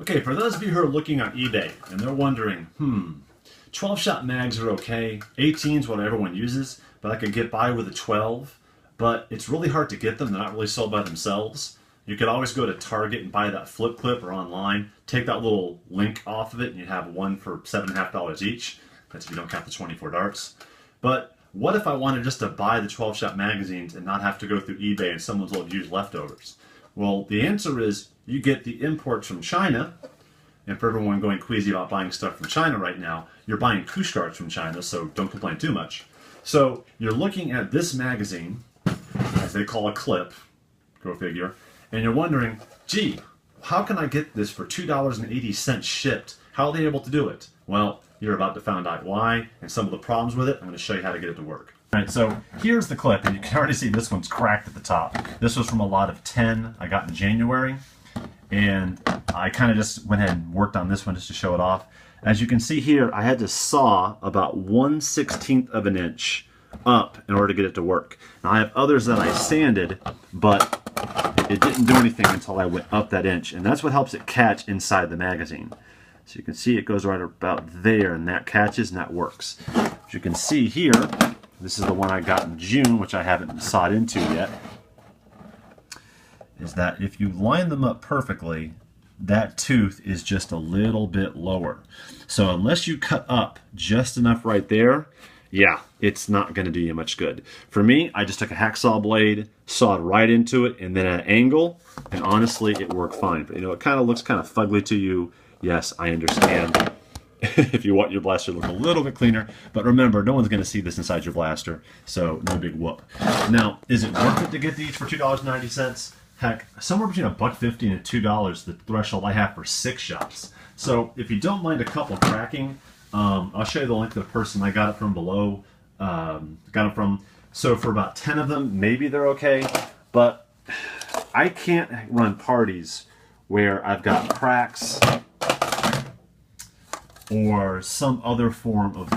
Okay, for those of you who are looking on eBay and they're wondering, 12-shot mags are okay, 18's what everyone uses, but I could get by with a 12, but it's really hard to get them. They're not really sold by themselves. You could always go to Target and buy that flip clip or online, take that little link off of it, and you have one for $7.50 each. That's if you don't count the 24 darts. But what if I wanted just to buy the 12-shot magazines and not have to go through eBay and someone's old used leftovers? Well, the answer is you get the imports from China, and for everyone going queasy about buying stuff from China right now, you're buying push darts from China, so don't complain too much. So you're looking at this magazine, as they call a clip, go figure, and you're wondering, gee, how can I get this for $2.80 shipped? How are they able to do it? Well, you're about to find out why and some of the problems with it. I'm going to show you how to get it to work. All right, so here's the clip, and you can already see this one's cracked at the top. This was from a lot of 10 I got in January, and I kind of just went ahead and worked on this one just to show it off. As you can see here, I had to saw about 1/16 of an inch up in order to get it to work. Now I have others that I sanded, but it didn't do anything until I went up that inch, and that's what helps it catch inside the magazine. So you can see it goes right about there, and that catches and that works. As you can see here, this is the one I got in June, which I haven't sawed into yet, is that if you line them up perfectly, that tooth is just a little bit lower. So unless you cut up just enough right there, yeah, it's not going to do you much good. For me, I just took a hacksaw blade, sawed right into it, and then at an angle, and honestly, it worked fine. But you know, it kind of looks kind of fugly to you. Yes, I understand. If you want your blaster to look a little bit cleaner, but remember, no one's going to see this inside your blaster, so no big whoop. Now, is it worth it to get these for $2.90? Heck, somewhere between $1.50 and $2, the threshold I have for 6 shots. So if you don't mind a couple cracking, I'll show you the link to the person I got it from below. So for about 10 of them, maybe they're okay, but I can't run parties where I've got cracks or some other form of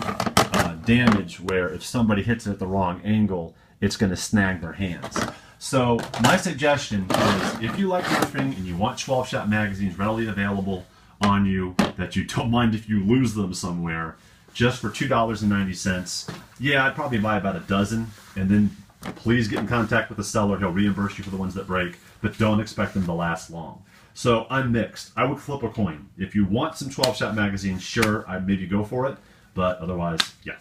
damage where if somebody hits it at the wrong angle, it's going to snag their hands. So my suggestion is, if you like roofing and you want 12-shot magazines readily available on you, that you don't mind if you lose them somewhere, just for $2.90, yeah, I'd probably buy about a dozen, and then please get in contact with the seller. He'll reimburse you for the ones that break, but don't expect them to last long. So I'm mixed. I would flip a coin. If you want some 12-shot magazines, sure, I'd maybe go for it, but otherwise, yeah.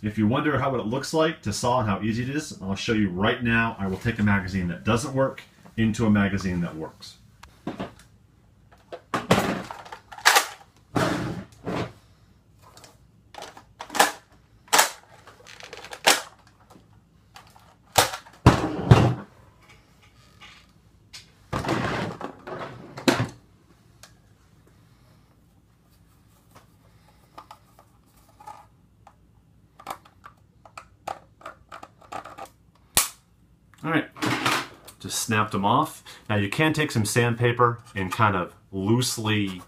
If you wonder how it looks like to saw and how easy it is, I'll show you right now. I will take a magazine that doesn't work into a magazine that works. All right, just snapped them off. Now you can take some sandpaper and kind of loosely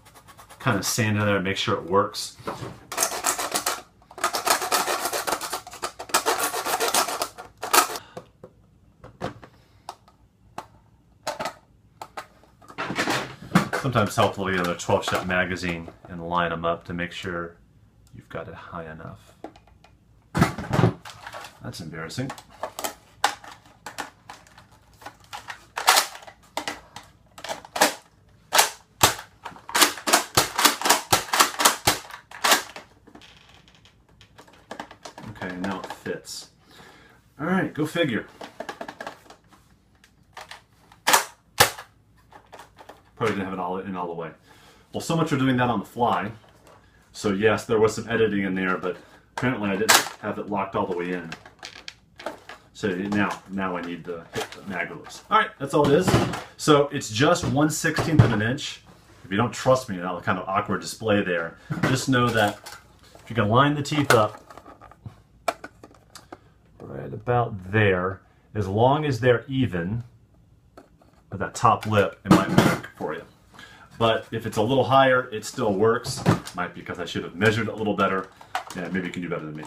sand it there and make sure it works. Sometimes it's helpful to get a 12-shot magazine and line them up to make sure you've got it high enough. That's embarrassing. Okay, now it fits. All right, go figure. Probably didn't have it all in all the way. Well, so much for doing that on the fly. So yes, there was some editing in there, but apparently I didn't have it locked all the way in. So now I need to hit the mag release. All right, that's all it is. So it's just 1/16 of an inch. If you don't trust me, that kind of awkward display there, just know that if you can line the teeth up right about there, as long as they're even with that top lip, it might work for you. But if it's a little higher, it still works. Might be because I should have measured it a little better. Yeah, maybe you can do better than me.